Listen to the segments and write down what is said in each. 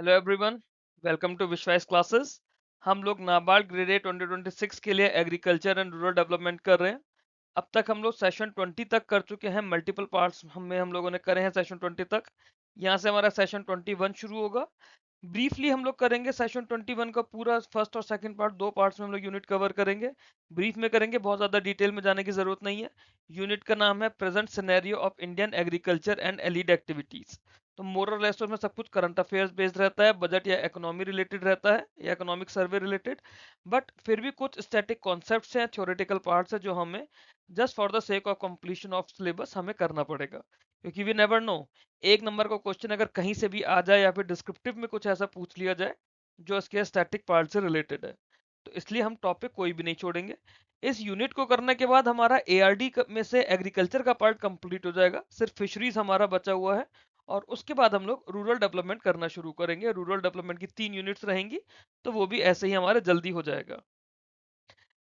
Hello everyone, welcome to विश्वास classes. हम लोग नाबार्ड ग्रेड ए 2026 के लिए एग्रीकल्चर एंड रूरल डेवलपमेंट कर रहे हैं। अब तक हम लोग सेशन 20 तक कर चुके हैं। मल्टीपल पार्ट्स हम लोगों ने करे हैं सेशन 20 तक। यहाँ से हमारा सेशन 21 शुरू होगा। ब्रीफली हम लोग करेंगे सेशन 21 का पूरा फर्स्ट और सेकंड पार्ट, दो पार्ट्स में हम लोग यूनिट कवर करेंगे। ब्रीफ में करेंगे, बहुत ज़्यादा डिटेल में जाने की ज़रूरत नहीं है। यूनिट का नाम है present scenario of Indian agriculture and allied activities. तो मोरल लेस में सब कुछ करंट अफेयर्स बेस्ड रहता है, बजट या इकोनॉमी रिलेटेड रहता है या इकोनॉमिक सर्वे रिलेटेड। बट फिर भी कुछ स्टैटिक कॉन्सेप्ट्स हैं, थ्योरेटिकल पार्ट्स है जो हमें just for the sake of completion of syllabus हमें करना पड़ेगा, क्योंकि वी नेवर नो, एक नंबर का क्वेश्चन अगर कहीं से भी आ जाए या फिर डिस्क्रिप्टिव में कुछ ऐसा पूछ लिया जाए जो इसके स्टैटिक पार्ट से रिलेटेड है, तो इसलिए हम टॉपिक कोई भी नहीं छोड़ेंगे। इस यूनिट को करने के बाद हमारा एआरडी में से एग्रीकल्चर का पार्ट कंप्लीट हो जाएगा, सिर्फ फिशरीज हमारा बचा हुआ है। और उसके बाद हम लोग रूरल डेवलपमेंट करना शुरू करेंगे। रूरल डेवलपमेंट की 3 यूनिट्स रहेंगी, तो वो भी ऐसे ही हमारे जल्दी हो जाएगा।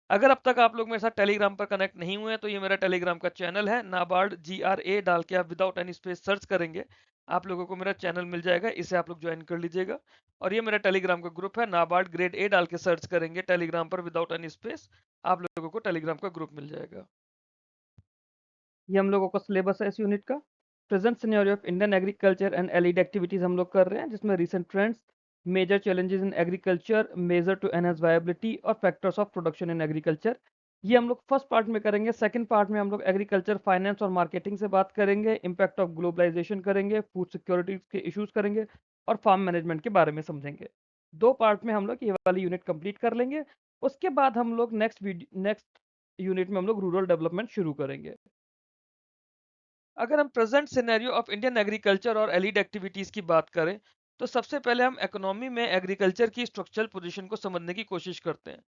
अगर अब तक आप लोग मेरे साथ टेलीग्राम पर कनेक्ट नहीं हुए हैं तो ये मेरा टेलीग्राम का चैनल है, नाबार्ड GRA डाल के आप विदाउट एनी स्पेस सर्च करेंगे, आप लोगों को मेरा चैनल मिल जाएगा, इसे आप लोग ज्वाइन कर लीजिएगा। और ये मेरा टेलीग्राम का ग्रुप है, नाबार्ड ग्रेड ए डाल के सर्च करेंगे टेलीग्राम पर विदाउट एनी स्पेस, आप लोगों को टेलीग्राम का ग्रुप मिल जाएगा। ये हम लोगों का सिलेबस है इस यूनिट का। Present scenario of Indian agriculture and allied activities हम लोग कर रहे हैं, जिसमें recent trends, major challenges in agriculture, measure to enhance viability और factors of production in agriculture, ये हम लोग फर्स्ट पार्ट में करेंगे। सेकंड पार्ट में हम लोग एग्रीकल्चर फाइनेंस और मार्केटिंग से बात करेंगे, इम्पैक्ट ऑफ ग्लोबलाइजेशन करेंगे, फूड सिक्योरिटी के इश्यूज करेंगे और फार्म मैनेजमेंट के बारे में समझेंगे। दो पार्ट में हम लोग ये वाली यूनिट कंप्लीट कर लेंगे। उसके बाद हम लोग नेक्स्ट यूनिट में हम लोग रूरल डेवलपमेंट शुरू करेंगे। अगर हम present scenario of Indian agriculture और एलिड एक्टिविटीज की बात करें, तो सबसे पहले हम इकोनॉमी में एग्रीकल्चर की स्ट्रक्चरल पोजीशन को समझने की कोशिश करते हैं।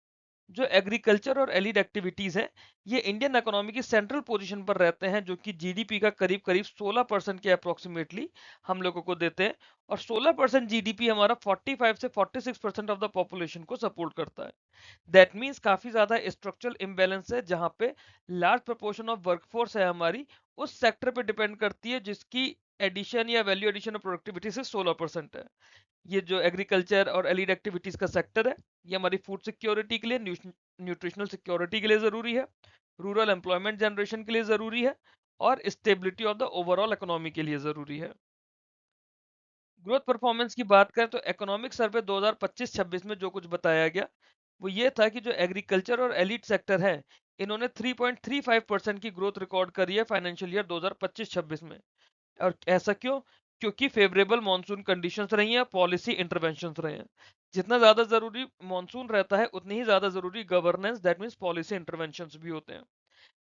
जो एग्रीकल्चर और एलिड एक्टिविटीज हैं, ये इंडियन इकोनॉमी की सेंट्रल पोजीशन पर रहते हैं, जो कि जीडीपी का करीब करीब 16% के अप्रोक्सीमेटली हम लोगों को देते हैं। और 16% जीडीपी हमारा 45 से 46% ऑफ द पॉपुलेशन को सपोर्ट करता है। दैट मीन्स काफी ज्यादा स्ट्रक्चरल इम्बेलेंस है, जहां पे लार्ज प्रोपोर्शन ऑफ वर्कफोर्स है हमारी उस सेक्टर पे डिपेंड करती है जिसकी एडिशन या वैल्यू एडिशन और प्रोडक्टिविटी से 16% है। ये जो एग्रीकल्चर और एलिड एक्टिविटीज का सेक्टर है, ये हमारी फूड सिक्योरिटी के लिए, न्यूट्रिशनल सिक्योरिटी के लिए जरूरी है, रूरल एम्प्लॉयमेंट जनरेशन के लिए जरूरी है और stability of the overall economy के लिए जरूरी है। ग्रोथ परफॉर्मेंस की बात करें तो इकोनॉमिक सर्वे 2025-26 में जो कुछ बताया गया वो ये था कि जो एग्रीकल्चर और एलिट सेक्टर है, इन्होंने 3.35% की ग्रोथ रिकॉर्ड करी है फाइनेंशियल ईयर 2025-26 में। और ऐसा क्यों? क्योंकि फेवरेबल मॉनसून कंडीशंस रही हैं, पॉलिसी इंटरवेंशंस रहे हैं। जितना ज्यादा जरूरी मॉनसून रहता है, उतनी ही ज्यादा जरूरी governance, that means policy interventions भी होते हैं।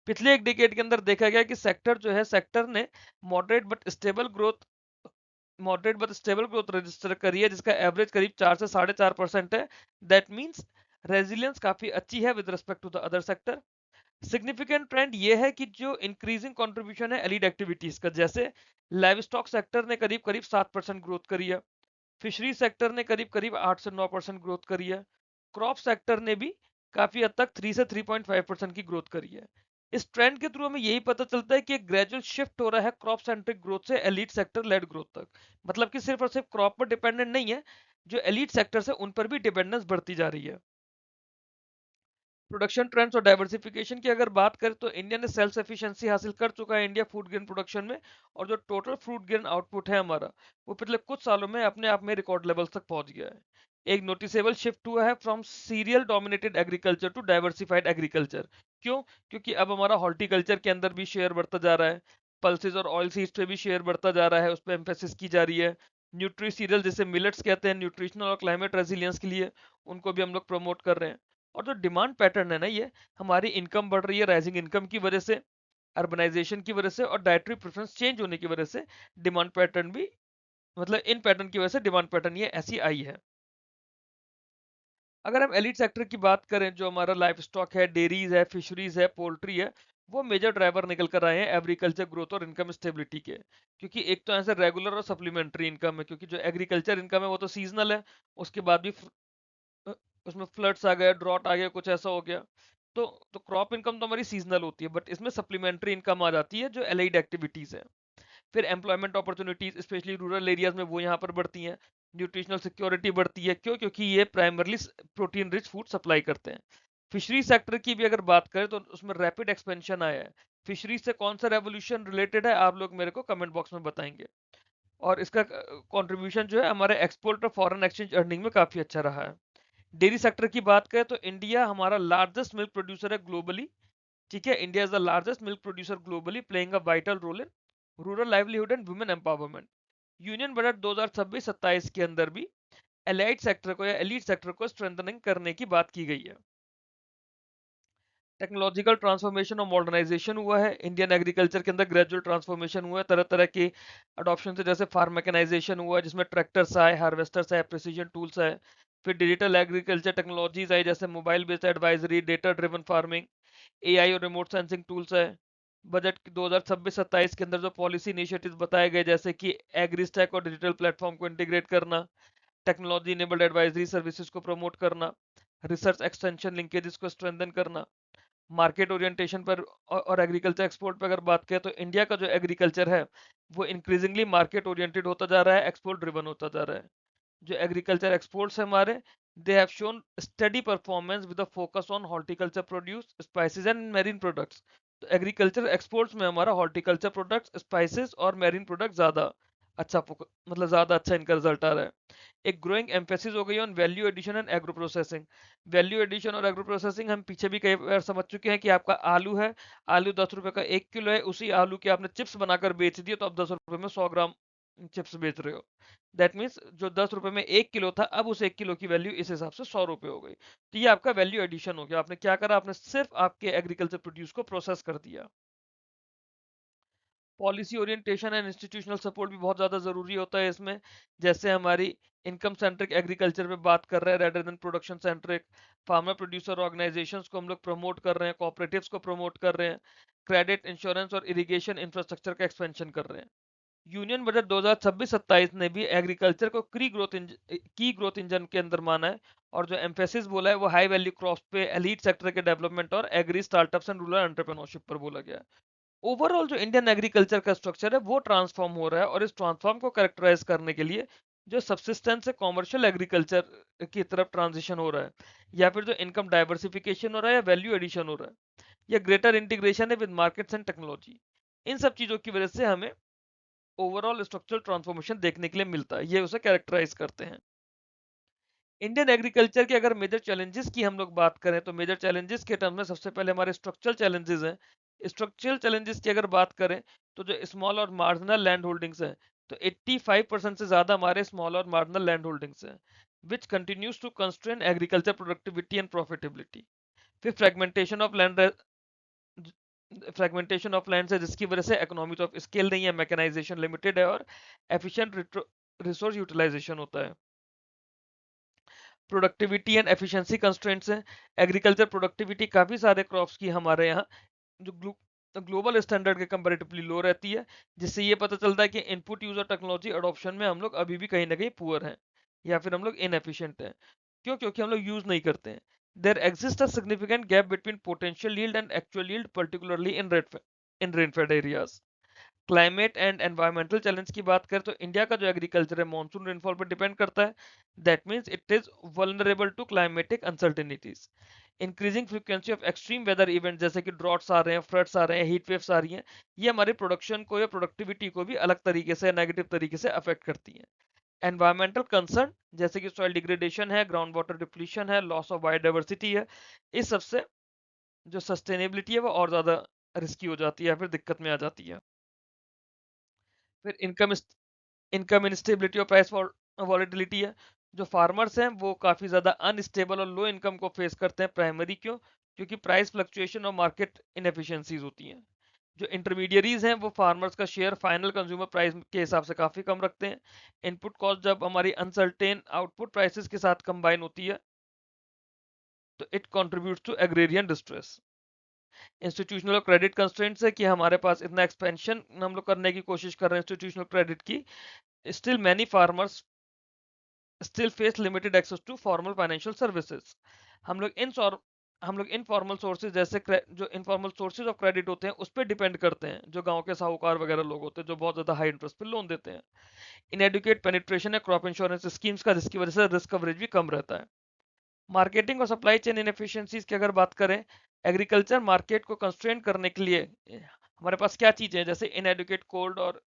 पिछले एक डिकेड के अंदर देखा गया कि सेक्टर जो है, सेक्टर ने moderate but stable growth register करी है, जिसका एवरेज करीब 4 से 4.5% है। दैट मीन्स रेजिलियंस काफी अच्छी है with respect to the other sector. Significant trend ये है कि जो इंक्रीजिंग कंट्रीब्यूशन है एलिड एक्टिविटीज का, जैसे लाइव स्टॉक सेक्टर ने करीब करीब 7% ग्रोथ करी है, फिशरी सेक्टर ने करीब करीब 8 से 9% ग्रोथ करी है, क्रॉप सेक्टर ने भी काफी हद तक 3 से 3.5% की ग्रोथ करी है। इस ट्रेंड के थ्रू हमें यही पता चलता है कि एक ग्रेजुअल शिफ्ट हो रहा है क्रॉप सेंट्रिक ग्रोथ से एलीट सेक्टर लेड ग्रोथ तक। मतलब कि सिर्फ और सिर्फ क्रॉप पर डिपेंडेंट नहीं है, जो एलीट सेक्टर है उन पर भी डिपेंडेंस बढ़ती जा रही है। प्रोडक्शन ट्रेंड्स और डाइवर्सिफिकेशन की अगर बात करें तो इंडिया ने सेल्फ सफिशिएंसी हासिल कर चुका है इंडिया फूड ग्रेन प्रोडक्शन में। और जो टोटल फ्रूट ग्रेन आउटपुट है हमारा, वो पिछले कुछ सालों में अपने आप में रिकॉर्ड लेवल्स तक पहुंच गया है। एक नोटिसेबल शिफ्ट हुआ है from cereal dominated agriculture to diversified agriculture. क्यों? क्योंकि अब हमारा हॉर्टिकल्चर के अंदर भी शेयर बढ़ता जा रहा है, पल्सेस और ऑयल सीड्स पे भी शेयर बढ़ता जा रहा है, उस पर एम्फेसिस की जा रही है। न्यूट्री सीरियल जिसे मिलेट्स कहते हैं, न्यूट्रिशनल और क्लाइमेट रेजिलियंस के लिए, उनको भी हम लोग प्रमोट कर रहे हैं। और जो डिमांड पैटर्न है ना, ये हमारी इनकम बढ़ रही है राइजिंग इनकम की वजह से, अर्बनाइजेशन की वजह से और डाइटरी प्रेफरेंस चेंज होने की वजह से डिमांड पैटर्न भी, मतलब इन पैटर्न की वजह से डिमांड पैटर्न ये ऐसी आई है। अगर हम एलिट सेक्टर की बात करें, जो हमारा लाइफ स्टॉक है, डेयरीज है, फिशरीज है, पोल्ट्री है, वो मेजर ड्राइवर निकल कर आए हैं एग्रीकल्चर ग्रोथ और इनकम स्टेबिलिटी के। क्योंकि एक तो ऐसे रेगुलर और सप्लीमेंट्री इनकम है, क्योंकि जो एग्रीकल्चर इनकम है वो तो सीजनल है, उसके बाद भी अ, उसमें फ्लड्स आ गए, ड्रॉट आ गया, कुछ ऐसा हो गया, तो क्रॉप इनकम तो हमारी सीजनल होती है, बट इसमें सप्लीमेंट्री इनकम आ जाती है जो एलाइड एक्टिविटीज है। फिर employment opportunities specially rural areas में वो यहाँ पर बढ़ती हैं। न्यूट्रिशनल सिक्योरिटी बढ़ती है। क्यों? क्योंकि ये primarily protein rich food supply करते हैं। फिशरी सेक्टर की भी अगर बात करें तो उसमें रैपिड एक्सपेंशन आया है। फिशरी से कौन सा रेवोल्यूशन रिलेटेड है, आप लोग मेरे को कमेंट बॉक्स में बताएंगे। और इसका कंट्रीब्यूशन जो है हमारे एक्सपोर्ट और फॉरेन एक्सचेंज अर्निंग में काफी अच्छा रहा है। डेयरी सेक्टर की बात करें तो इंडिया हमारा लार्जेस्ट मिल्क प्रोड्यूसर है ग्लोबली। ठीक है, India is the largest milk producer globally, playing a vital role in rural livelihood and women empowerment. Union budget 2026-27 के अंदर भी एलाइड सेक्टर को या एलीट सेक्टर को स्ट्रेंथनिंग करने की बात की गई है। टेक्नोलॉजिकल ट्रांसफॉर्मेशन और मॉडर्नाइजेशन हुआ है इंडियन एग्रीकल्चर के अंदर, ग्रेजुअल ट्रांसफॉर्मेशन हुआ है तरह तरह के अडॉप्शन से, जैसे फार्म मैकेनाइजेशन हुआ जिसमें ट्रैक्टर्स आए, हार्वेस्टर्स आए, प्रिसीजन टूल्स आए। फिर डिजिटल एग्रीकल्चर टेक्नोलॉजीज आई जैसे mobile based advisory, data driven farming, AI और रिमोट सेंसिंग टूल्स है। बजट 2026-27 के अंदर जो पॉलिसी इनिशिएटिव्स बताए गए जैसे कि एग्रीस्टैक और डिजिटल प्लेटफॉर्म को इंटीग्रेट करना, टेक्नोलॉजी इनेबल्ड एडवाइजरी सर्विसेज को प्रमोट करना, रिसर्च एक्सटेंशन लिंकेजेस को स्ट्रेंथन करना, मार्केट ओरिएंटेशन पर और एग्रीकल्चर एक्सपोर्ट पर अगर बात करें तो इंडिया का जो एग्रीकल्चर है वो इंक्रीजिंगली मार्केट ओरिएंटेड होता जा रहा है, एक्सपोर्ट ड्रिवन होता जा रहा है। जो एग्रीकल्चर एक्सपोर्ट्स है हमारे, they have shown study performance with a focus on horticulture produce, spices and marine products. तो एग्रीकल्चर एक्सपोर्ट्स में हमारा हॉर्टिकल्चर प्रोडक्ट्स, स्पाइसेस और मैरीन प्रोडक्ट ज्यादा अच्छा मतलब ज्यादा अच्छा इनका रिजल्ट आ रहा है। एक ग्रोइंग एम्फेसिस हो गई on value addition and agro processing. Value addition और एग्रो प्रोसेसिंग हम पीछे भी कई बार समझ चुके हैं कि आपका आलू है, आलू 10 रुपए का 1 किलो है, उसी आलू के आपने चिप्स बनाकर बेच दिए तो आप 10 रुपए में 100 ग्राम चिप्स बेच रहे हो। दैट मीन्स जो 10 रुपए में 1 किलो था, अब उस 1 किलो की वैल्यू इस हिसाब से 100 रुपए हो गई। तो ये आपका वैल्यू एडिशन हो गया। आपने क्या करा, आपने सिर्फ आपके एग्रीकल्चर प्रोड्यूस को प्रोसेस कर दिया। Policy orientation and institutional support भी बहुत ज़्यादा ज़रूरी होता है इसमें। जैसे हमारी इनकम सेंट्रिक एग्रीकल्चर पे बात कर रहे हैं rather than production centric, farmer producer organisations को हम लोग प्रमोट कर रहे हैं, कॉपरेटिव्स को प्रमोट कर रहे हैं, क्रेडिट इंश्योरेंस और इरिगेशन इंफ्रास्ट्रक्चर का एक्सपेंशन कर रहे हैं। यूनियन बजट 2026-27 ने भी एग्रीकल्चर को की ग्रोथ इंजन के अंदर माना है। और जो एम्फेसिस बोला है वो हाई वैल्यू क्रॉप्स पे, एलीट सेक्टर के डेवलपमेंट और agri startups and rural entrepreneurship पर बोला गया है। ओवरऑल जो इंडियन एग्रीकल्चर का स्ट्रक्चर है वो ट्रांसफॉर्म हो रहा है, और इस ट्रांसफॉर्म को कैरेक्टराइज करने के लिए जो सब्सिस्टेंस से कॉमर्शियल एग्रीकल्चर की तरफ ट्रांजिशन हो रहा है, या फिर जो इनकम डाइवर्सिफिकेशन हो रहा है या वैल्यू एडिशन हो रहा है, या ग्रेटर इंटीग्रेशन है विद मार्केट्स एंड टेक्नोलॉजी, इन सब चीजों की वजह से हमें ओवरऑल स्ट्रक्चरल ट्रांसफॉर्मेशन देखने के लिए मिलता है। ये उसे कैरेक्टराइज करते हैं। इंडियन एग्रीकल्चर के अगर मेजर चैलेंजेस की हम लोग बात करें तो मेजर चैलेंजेस के टर्म में सबसे पहले हमारे स्ट्रक्चरल चैलेंजेस हैं। स्ट्रक्चरल चैलेंजेस की अगर बात करें तो जो स्मॉल और मार्जिनल लैंड होल्डिंग्स हैं, तो 85% से ज्यादा हमारे स्मॉल और मार्जिनल लैंड होल्डिंग्स हैं, which continues to constrain agriculture productivity and profitability. फिर फ्रेगमेंटेशन ऑफ लैंड है जिसकी वजह से इकोनॉमिक ऑफ स्केल नहीं है, मैकेनाइजेशन लिमिटेड है और एफिशिएंट रिसोर्स यूटिलाइजेशन होता है। प्रोडक्टिविटी एंड एफिशिएंसी कंस्ट्रेंट्स हैं। एग्रीकल्चर प्रोडक्टिविटी काफ़ी सारे क्रॉप्स की हमारे यहाँ जो ग्लोबल स्टैंडर्ड के कंपैरेटिवली लो रहती है, जिससे ये पता चलता है कि इनपुट यूजर टेक्नोलॉजी अडॉप्शन में हम लोग अभी भी कहीं ना कहीं पुअर हैं, या फिर हम लोग इनएफिशिएंट हैं। क्यों? क्योंकि हम लोग यूज नहीं करते हैं। There exist a significant gap between potential yield and actual yield, particularly in rainfed areas. Climate and environmental challenge की बात करें तो इंडिया का जो एग्रीकल्चर है मानसून रेनफॉल पर डिपेंड करता है। That means it is vulnerable to climatic uncertainties. Increasing frequency of extreme weather event जैसे कि ड्रॉट्स आ रहे हैं, फ्लड्स आ रहे हैं, हीट वेव्स आ रही हैं, ये हमारे प्रोडक्शन को या प्रोडक्टिविटी को भी अलग तरीके से, नेगेटिव तरीके से अफेक्ट करती हैं। एनवायरमेंटल कंसर्न जैसे कि सॉइल डिग्रेडेशन है, ग्राउंड वाटर डिप्लीशन है, लॉस ऑफ बायोडाइवर्सिटी है, इस सबसे जो सस्टेनेबिलिटी है वो और ज्यादा रिस्की हो जाती है, फिर दिक्कत में आ जाती है। फिर इनकम इनस्टेबिलिटी और प्राइस वॉलेटिलिटी है। जो फार्मर्स हैं वो काफ़ी ज़्यादा अनस्टेबल और लो इनकम को फेस करते हैं। प्राइमरी क्यों? क्योंकि प्राइस फ्लक्चुएशन और मार्केट इनएफिशिएंसीज होती हैं। जो इंटरमीडियरीज हैं वो फार्मर्स का शेयर फाइनल कंज्यूमर प्राइस के हिसाब से काफ़ी कम रखते हैं। इनपुट कॉस्ट जब हमारी अनसर्टेन आउटपुट प्राइसेस के साथ कंबाइन होती है तो it contributes to agrarian distress. Institutional और क्रेडिट कंस्ट्रेंट्स है कि हमारे पास इतना एक्सपेंशन हम लोग करने की कोशिश कर रहे हैं इंस्टीट्यूशनल क्रेडिट की, still many farmers still face limited access to formal financial services। हम लोग इन हम लोग इनफॉर्मल सोर्सेज जैसे जो इनफॉर्मल सोर्सेज ऑफ क्रेडिट होते हैं उस पर डिपेंड करते हैं, जो गांव के साहूकार वगैरह लोग होते हैं जो बहुत ज्यादा हाई इंटरेस्ट पे लोन देते हैं। इनएडुकेट पेनिट्रेशन है क्रॉप इंश्योरेंस स्कीम्स का, जिसकी वजह से रिस्क कवरेज भी कम रहता है। मार्केटिंग और सप्लाई चेन इनएफिशिएंसीज की अगर बात करें, एग्रीकल्चर मार्केट को कंस्ट्रेन करने के लिए हमारे पास क्या चीजें हैं, जैसे इनएडुकेट कोल्ड और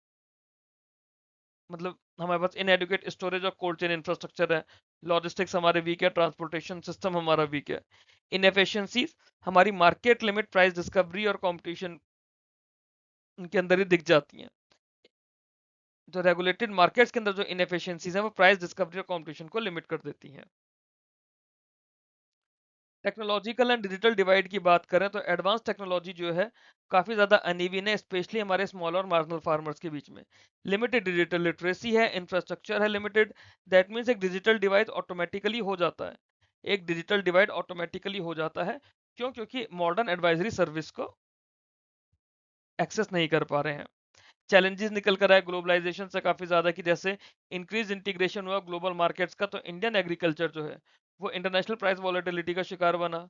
मतलब हमारे पास इनएडुकेट स्टोरेज और कोल्ड चेन इंफ्रास्ट्रक्चर है। लॉजिस्टिक्स हमारे वीक है, ट्रांसपोर्टेशन सिस्टम हमारा वीक है। इनएफिशिएंसीज हमारी मार्केट लिमिट, प्राइस डिस्कवरी और कंपटीशन उनके अंदर ही दिख जाती हैं। जो रेगुलेटेड मार्केट्स के अंदर जो इनएफिशिएंसीज हैं वो प्राइस डिस्कवरी और कंपटीशन को लिमिट कर देती हैं। टेक्नोलॉजिकल एंड डिजिटल डिवाइड की बात करें तो एडवांस टेक्नोलॉजी जो है काफ़ी ज़्यादा अनइवन है, स्पेशली हमारे स्मॉल और मार्जिनल फार्मर्स के बीच में। लिमिटेड डिजिटल लिटरेसी है, इंफ्रास्ट्रक्चर है लिमिटेड। दैट मीन्स एक डिजिटल डिवाइड ऑटोमेटिकली हो जाता है। एक डिजिटल डिवाइड ऑटोमेटिकली हो जाता है। क्यों? क्योंकि मॉडर्न एडवाइजरी सर्विस को एक्सेस नहीं कर पा रहे हैं। चैलेंजेस निकल कर आए ग्लोबलाइजेशन से काफ़ी ज़्यादा, कि जैसे इंक्रीज इंटीग्रेशन हुआ ग्लोबल मार्केट्स का, तो इंडियन एग्रीकल्चर जो है वो इंटरनेशनल प्राइस वॉलेटिलिटी का शिकार बना।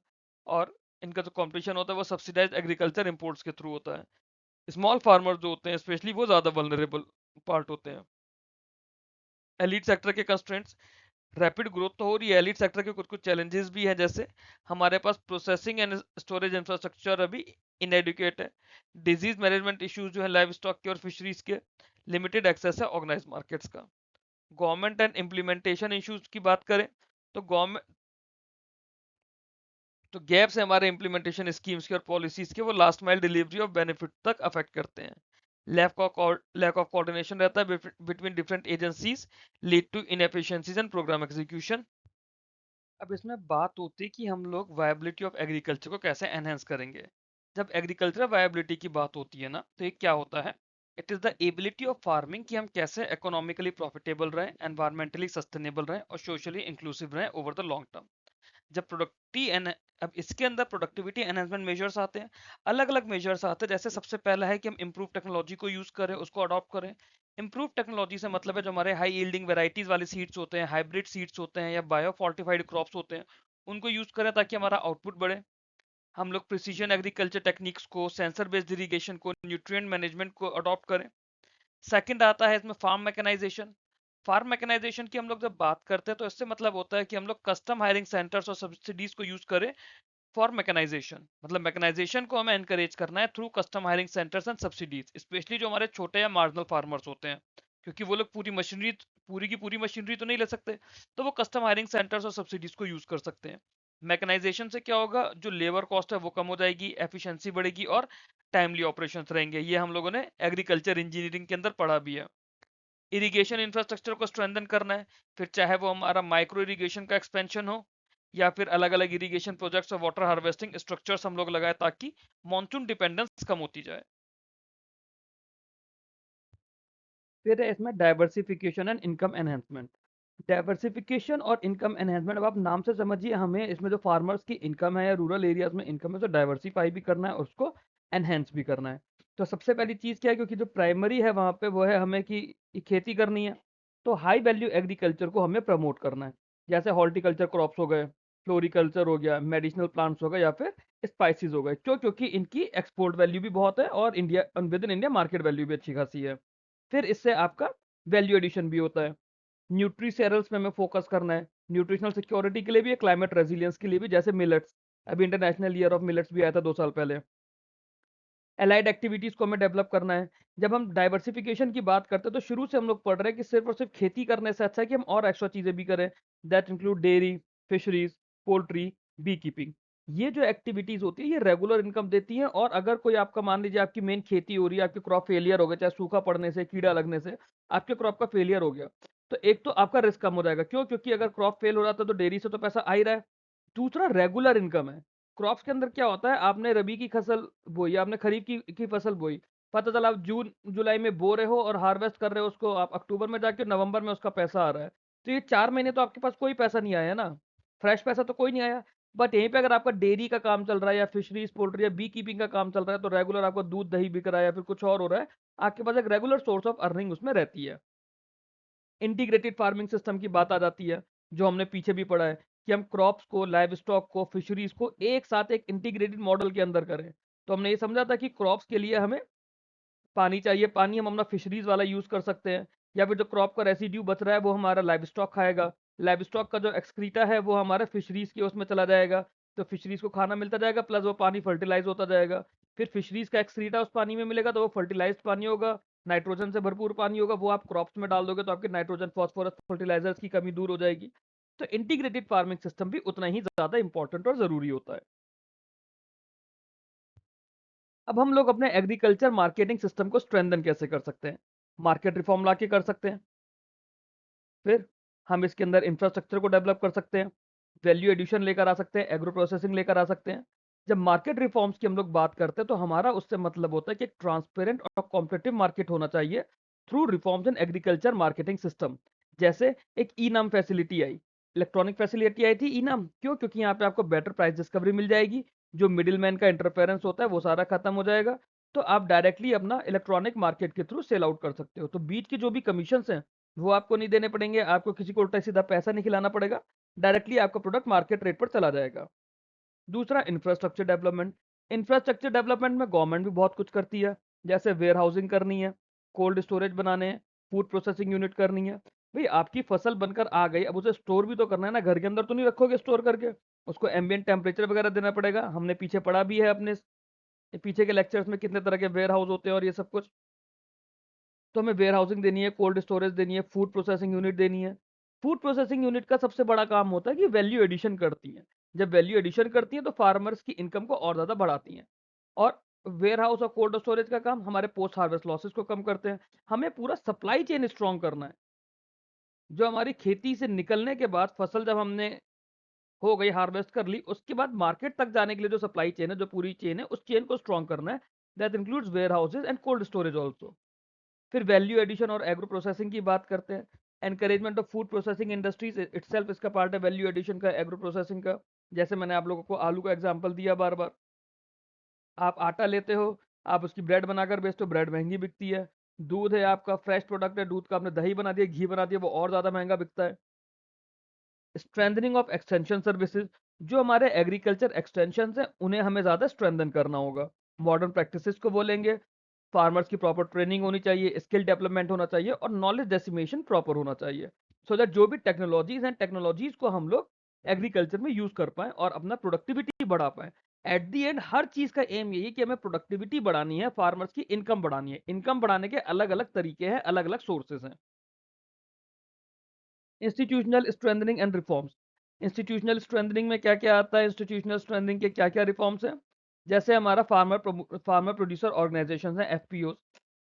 और इनका जो कंपटीशन होता है वो सब्सिडाइज एग्रीकल्चर इंपोर्ट्स के थ्रू होता है। स्मॉल फार्मर जो होते हैं स्पेशली वो ज़्यादा वल्नरेबल पार्ट होते हैं। एलीट सेक्टर के कंस्ट्रेंट्स, रैपिड ग्रोथ तो हो रही है, एलीट सेक्टर के कुछ कुछ चैलेंजेस भी हैं, जैसे हमारे पास प्रोसेसिंग एंड स्टोरेज इंफ्रास्ट्रक्चर अभी इनएडुकेट है। डिजीज मैनेजमेंट इश्यूज जो है लाइव स्टॉक के और फिशरीज के, लिमिटेड एक्सेस है ऑर्गेनाइज मार्केट्स का। गवर्नमेंट एंड इम्प्लीमेंटेशन इश्यूज की बात करें तो गवर्नमेंट तो गैप्स है हमारे इम्प्लीमेंटेशन स्कीम्स के और पॉलिसीज के, वो last mile delivery of benefit तक अफेक्ट करते हैं। लैक ऑफ कोऑर्डिनेशन रहता है between different agencies, lead to inefficiencies and programme execution. अब इसमें बात होती है कि हम लोग वायबिलिटी ऑफ एग्रीकल्चर को कैसे एनहेंस करेंगे। जब एग्रीकल्चर वायबिलिटी की बात होती है ना, तो ये क्या होता है? It is the ability of farming कि हम कैसे इकोनॉमिकली प्रॉफिटेबल रहें, एनवायरमेंटली सस्टेनेबल रहें और सोशली इंक्लूसिव रहें ओवर द लॉन्ग टर्म। जब प्रोडक्टी एन अब इसके अंदर प्रोडक्टिविटी एनहेंसमेंट मेजर्स आते हैं, अलग अलग मेजर्स आते हैं। जैसे सबसे पहला है कि हम इंप्रूव टेक्नोलॉजी को यूज करें, उसको अडॉप्ट करें। इंप्रूव टेक्नोलॉजी से मतलब है जो हमारे हाई यील्डिंग वेराइटीज वाले सीड्स होते हैं, हाइब्रिड सीड्स होते हैं या बायो फोर्टिफाइड क्रॉप्स होते हैं, उनको यूज करें ताकि हमारा आउटपुट बढ़े। हम लोग प्रिसीजन एग्रीकल्चर टेक्निक्स को, सेंसर बेस्ड इरीगेशन को, न्यूट्रिएंट मैनेजमेंट को अडॉप्ट करें। सेकंड आता है इसमें फार्म मैकेनाइजेशन। फार्म मैकेनाइजेशन की हम लोग जब बात करते हैं तो इससे मतलब होता है कि हम लोग कस्टम हायरिंग सेंटर्स और सब्सिडीज को यूज करें फॉर मैकेनाइजेशन। मतलब मैकेनाइजेशन को हमें एनकरेज करना है through custom hiring centres and subsidies, specially जो हमारे छोटे या मार्जिनल फार्मर्स होते हैं, क्योंकि वो लोग पूरी की पूरी मशीनरी तो नहीं ले सकते, तो वो कस्टम हायरिंग सेंटर्स और सब्सिडीज को यूज कर सकते हैं। मैकेनाइजेशन से क्या होगा, जो लेबर कॉस्ट है वो कम हो जाएगी, एफिशिएंसी बढ़ेगी और टाइमली ऑपरेशंस रहेंगे। ये हम लोगों ने एग्रीकल्चर इंजीनियरिंग के अंदर पढ़ा भी है। इरिगेशन इंफ्रास्ट्रक्चर को स्ट्रेंथन करना है, फिर चाहे वो हमारा माइक्रो इरिगेशन का एक्सपेंशन हो या फिर अलग अलग इरिगेशन प्रोजेक्ट्स और वाटर हार्वेस्टिंग स्ट्रक्चर्स हम लोग लगाए ताकि मॉनसून डिपेंडेंस कम होती जाए। फिर है इसमें diversification and income enhancement. Diversification और इनकम एनहेंसमेंट, अब आप नाम से समझिए, हमें इसमें जो फार्मर्स की इनकम है या रूरल एरियाज में इनकम है, तो डाइवर्सिफाई भी करना है, उसको एनहेंस भी करना है। तो सबसे पहली चीज़ क्या है, क्योंकि जो प्राइमरी है वहाँ पे वो है हमें कि खेती करनी है, तो हाई वैल्यू एग्रीकल्चर को हमें प्रमोट करना है। जैसे हॉर्टिकल्चर क्रॉप्स हो गए, फ्लोरिकल्चर हो गया, मेडिसिनल प्लांट्स हो गए या फिर स्पाइसेस हो गए, क्यों? क्योंकि इनकी एक्सपोर्ट वैल्यू भी बहुत है और India with in India market value भी अच्छी खासी है। फिर इससे आपका वैल्यू एडिशन भी होता है। न्यूट्रीसेरल्स में हमें फोकस करना है, न्यूट्रिशनल सिक्योरिटी के लिए भी, क्लाइमेट रेजिलियंस के लिए भी, जैसे मिलेट्स। अभी इंटरनेशनल ईयर ऑफ मिलेट्स भी आया था 2 साल पहले। एलाइड एक्टिविटीज को हमें डेवलप करना है। जब हम डाइवर्सिफिकेशन की बात करते हैं तो शुरू से हम लोग पढ़ रहे हैं कि सिर्फ और सिर्फ खेती करने से अच्छा है कि हम और एक्स्ट्रा चीजें भी करें। That include dairy, fisheries, poultry, bee keeping. ये जो एक्टिविटीज होती है ये रेगुलर इनकम देती हैं, और अगर कोई आपका, मान लीजिए आपकी मेन खेती हो रही है, आपके क्रॉप फेलियर हो गया, चाहे सूखा पड़ने से, कीड़ा लगने से आपके क्रॉप का फेलियर हो गया, तो एक तो आपका रिस्क कम हो जाएगा। क्यों? क्योंकि अगर क्रॉप फेल हो रहा था तो डेयरी से तो पैसा आ ही रहा है। दूसरा, रेगुलर इनकम है। क्रॉप्स के अंदर क्या होता है, आपने रबी की फसल बोई, आपने खरीफ की फसल बोई, पता चला आप जून जुलाई में बो रहे हो और हार्वेस्ट कर रहे हो उसको आप अक्टूबर में जाके, नवंबर में उसका पैसा आ रहा है। तो ये 4 महीने तो आपके पास कोई पैसा नहीं आया ना, फ्रेश पैसा तो कोई नहीं आया। बट यहीं पे अगर आपका डेयरी का काम चल रहा है या फिशरीज, पोल्ट्री या बी कीपिंग का काम चल रहा है, तो रेगुलर आपका दूध दही बिक रहा है या फिर कुछ और हो रहा है, आपके पास एक रेगुलर सोर्स ऑफ अर्निंग उसमें रहती है। इंटीग्रेटेड फार्मिंग सिस्टम की बात आ जाती है, जो हमने पीछे भी पढ़ा है कि हम क्रॉप्स को, लाइव स्टॉक को, फिशरीज को एक साथ एक इंटीग्रेटेड मॉडल के अंदर करें। तो हमने ये समझा था कि क्रॉप्स के लिए हमें पानी चाहिए, पानी हम अपना फिशरीज वाला यूज कर सकते हैं, या फिर जो क्रॉप का रेसिड्यू बच रहा है वो हमारा लाइव स्टॉक खाएगा। लाइव स्टॉक का जो एक्सक्रीटा है वो हमारे फिशरीज के उसमें चला जाएगा, तो फिशरीज को खाना मिलता जाएगा, प्लस वो पानी फर्टिलाइज होता जाएगा। फिर फिशरीज का एक्सक्रीटा उस पानी में मिलेगा तो वो फर्टिलाइज्ड पानी होगा, नाइट्रोजन से भरपूर पानी होगा, वो आप क्रॉप्स में डाल दोगे तो आपके नाइट्रोजन, फॉस्फोरस, फर्टिलाइजर्स की कमी दूर हो जाएगी। तो इंटीग्रेटेड फार्मिंग सिस्टम भी उतना ही ज्यादा इंपॉर्टेंट और जरूरी होता है। अब हम लोग अपने एग्रीकल्चर मार्केटिंग सिस्टम को स्ट्रेंथन कैसे कर सकते हैं? मार्केट रिफॉर्म लाके कर सकते हैं। फिर हम इसके अंदर इंफ्रास्ट्रक्चर को डेवलप कर सकते हैं, वैल्यू एडिशन लेकर आ सकते हैं, एग्रो प्रोसेसिंग लेकर आ सकते हैं। जब मार्केट रिफॉर्म्स की हम लोग बात करते हैं तो हमारा उससे मतलब होता है कि एक ट्रांसपेरेंट और कॉम्पिटिटिव मार्केट होना चाहिए through reforms in agriculture marketing system. जैसे एक ई नाम फैसिलिटी आई, इलेक्ट्रॉनिक फैसिलिटी आई थी ई नाम, क्यों? क्योंकि यहाँ पे आपको बेटर प्राइस डिस्कवरी मिल जाएगी, जो मिडिल मैन का इंटरफेरेंस होता है वो सारा खत्म हो जाएगा, तो आप डायरेक्टली अपना इलेक्ट्रॉनिक मार्केट के थ्रू सेल आउट कर सकते हो। तो बीच की जो भी कमीशन हैं वो आपको नहीं देने पड़ेंगे, आपको किसी को उल्टा सीधा पैसा नहीं खिलाना पड़ेगा, डायरेक्टली आपका प्रोडक्ट मार्केट रेट पर चला जाएगा। दूसरा, इंफ्रास्ट्रक्चर डेवलपमेंट। इंफ्रास्ट्रक्चर डेवलपमेंट में गवर्नमेंट भी बहुत कुछ करती है, जैसे वेयर हाउसिंग करनी है, कोल्ड स्टोरेज बनाने हैं, फूड प्रोसेसिंग यूनिट करनी है। भाई आपकी फसल बनकर आ गई, अब उसे स्टोर भी तो करना है ना, घर के अंदर तो नहीं रखोगे स्टोर करके, उसको एम्बिएंट टेम्परेचर वगैरह देना पड़ेगा। हमने पीछे पढ़ा भी है अपने पीछे के लेक्चर्स में कितने तरह के वेयर हाउस होते हैं और ये सब कुछ। तो हमें वेयर हाउसिंग देनी है, कोल्ड स्टोरेज देनी है, फूड प्रोसेसिंग यूनिट देनी है। फूड प्रोसेसिंग यूनिट का सबसे बड़ा काम होता है कि वैल्यू एडिशन करती है। जब वैल्यू एडिशन करती है तो फार्मर्स की इनकम को और ज़्यादा बढ़ाती हैं। और वेयर हाउस और कोल्ड स्टोरेज का काम हमारे पोस्ट हार्वेस्ट लॉसेस को कम करते हैं। हमें पूरा सप्लाई चेन स्ट्रॉन्ग करना है। जो हमारी खेती से निकलने के बाद फसल जब हमने हो गई, हार्वेस्ट कर ली, उसके बाद मार्केट तक जाने के लिए जो सप्लाई चेन है, जो पूरी चेन है, उस चेन को स्ट्रॉन्ग करना है। That includes warehouses and cold storage also. फिर वैल्यू एडिशन और एग्रो प्रोसेसिंग की बात करते हैं। Encouragement of food processing industries itself इसका पार्ट है, वैल्यू एडिशन का, एग्रो प्रोसेसिंग का। जैसे मैंने आप लोगों को आलू का एग्जांपल दिया बार बार। आप आटा लेते हो, आप उसकी ब्रेड बनाकर बेचते हो, ब्रेड महंगी बिकती है। दूध है आपका, फ्रेश प्रोडक्ट है, दूध का आपने दही बना दिया, घी बना दिया, वो और ज़्यादा महंगा बिकता है। स्ट्रेंथनिंग ऑफ एक्सटेंशन सर्विसेज, जो हमारे एग्रीकल्चर एक्सटेंशन हैं उन्हें हमें ज़्यादा स्ट्रेंथन करना होगा। मॉडर्न प्रैक्टिसेस को बोलेंगे, फार्मर्स की प्रॉपर ट्रेनिंग होनी चाहिए, स्किल डेवलपमेंट होना चाहिए और नॉलेज डेसिमेशन प्रॉपर होना चाहिए, सो दैट जो भी टेक्नोलॉजीज हैं, टेक्नोलॉजीज को हम लोग एग्रीकल्चर में यूज कर पाएं और अपना प्रोडक्टिविटी बढ़ा पाएं। एट दी एंड हर चीज का एम यही है कि हमें प्रोडक्टिविटी बढ़ानी है, फार्मर्स की इनकम बढ़ानी है। इनकम बढ़ाने के अलग अलग तरीके हैं, अलग अलग सोर्सेज हैं। Institutional strengthening and reforms. Institutional strengthening में क्या क्या आता है, इंस्टीट्यूशनल स्ट्रेंथनिंग के क्या क्या रिफॉर्म्स हैं? जैसे हमारा फार्मर प्रोड्यूसर ऑर्गेनाइजेशन है, एफपीओस।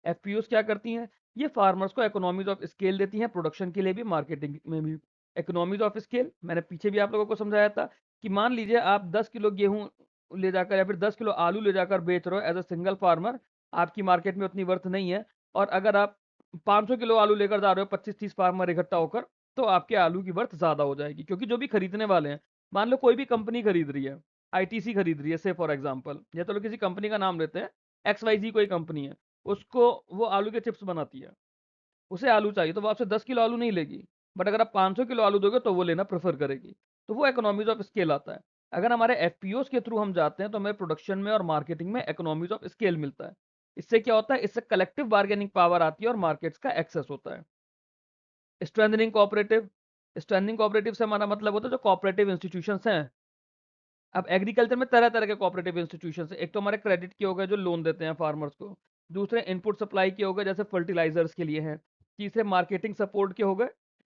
एफपीओस क्या करती हैं? ये फार्मर्स को इकोनॉमीज ऑफ स्केल देती हैं, प्रोडक्शन के लिए भी, मार्केटिंग में भी। इकोनॉमीज ऑफ स्केल मैंने पीछे भी आप लोगों को समझाया था कि मान लीजिए आप 10 किलो गेहूं ले जाकर या फिर 10 किलो आलू ले जाकर बेच रहे हो एज अ सिंगल फार्मर, आपकी मार्केट में उतनी वर्थ नहीं है। और अगर आप 500 किलो आलू लेकर जा रहे हो 25-30 फार्मर इकट्ठा होकर, तो आपके आलू की वर्थ ज़्यादा हो जाएगी, क्योंकि जो भी खरीदने वाले हैं, मान लो कोई भी कंपनी खरीद रही है, आईटीसी खरीद रही है से फॉर एग्जांपल, या चलो किसी कंपनी का नाम लेते हैं, एक्स वाई जी कोई कंपनी है, उसको वो आलू के चिप्स बनाती है, उसे आलू चाहिए तो वो आपसे 10 किलो आलू नहीं लेगी, बट अगर आप 500 किलो आलू दोगे तो वो लेना प्रेफर करेगी। तो वो इकोनॉमीज ऑफ स्केल आता है। अगर हमारे एफपीओस के थ्रू हम जाते हैं तो हमें प्रोडक्शन में और मार्केटिंग में इकोनॉमीज ऑफ स्केल मिलता है। इससे क्या होता है? इससे कलेक्टिव बार्गेनिंग पावर आती है और मार्केट्स का एक्सेस होता है। Strengthening cooperative. स्ट्रेंथनिंग कोऑपरेटिव से हमारा मतलब होता है जो कोऑपरेटिव इंस्टीट्यूशंस हैं। अब एग्रीकल्चर में तरह तरह के कोऑपरेटिव इंस्टीट्यूशंस हैं। एक तो हमारे क्रेडिट के हो गए जो लोन देते हैं फार्मर्स को, दूसरे इनपुट सप्लाई के हो गए जैसे फर्टिलाइजर्स के लिए हैं, तीसरे मार्केटिंग सपोर्ट के हो गए